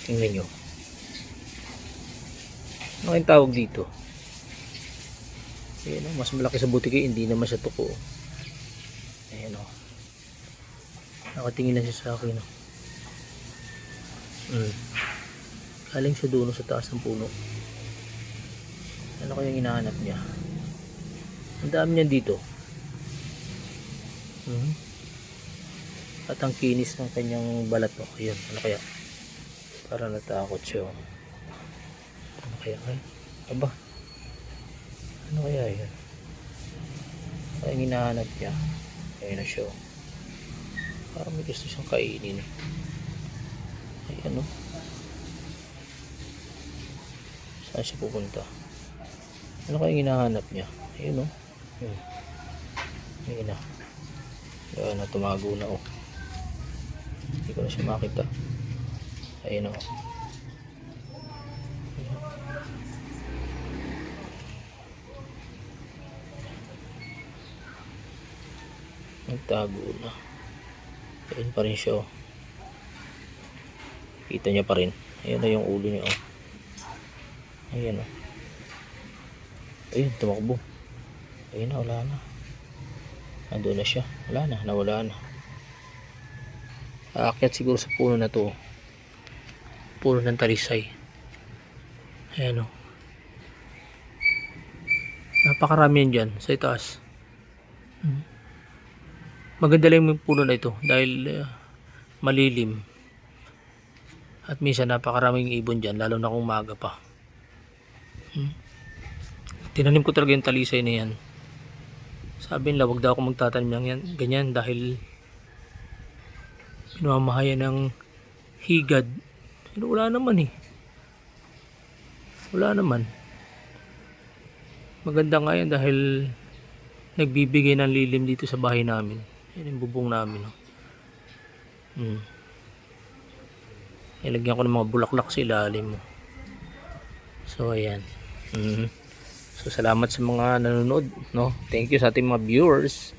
Tingnan nyo. Ano kayong tawag dito? Ayan o, mas malaki sa butiki, hindi naman siya tuko. Ayan o. Nakatingin lang siya sa akin o. Galing siya doon sa taas ng puno. Ano kayang hinahanap niya? Ang dami niyan dito. At ang kinis ng kanyang balat o. Ayan, ano kaya? Para natakot siya o. Ano kaya? Ay, aba. Ano kaya yan? Kaya hinahanap niya. Ayan na siya. Parang may gusto siyang kainin. Ayan o. Saan siya pupunta? Ano kaya hinahanap niya? Ayan o. Ayan na. Ayan na, tumago na o. Hindi ko na siya makita. Ayan o. Nagtago na. Ayan pa rin siya o. Kita niya pa rin. Ayan na yung ulo niya o. Ayan o. Ayun, tumakbo. Ayun na, wala na. Nandun na siya. Wala na, nawala na. Aakyat siguro sa puno na to. Puno ng talisay. Ayan o. Napakarami yan dyan sa itaas. Maganda lang yung puno na ito dahil malilim. At minsan napakaraming ibon dyan, lalo na kung umaga pa. Tinanim ko talaga yung talisay na yan. Sabi nila wag daw ako magtatanim ng yan, ganyan dahil pinamamahayan ng higad. Pero wala naman eh. Wala naman. Maganda nga yan dahil nagbibigay ng lilim dito sa bahay namin. Yan yung bubong namin. Ilagyan ko ng mga bulaklak sa ilalim. So ayan. So salamat sa mga nanonood, no? Thank you sa ating mga viewers.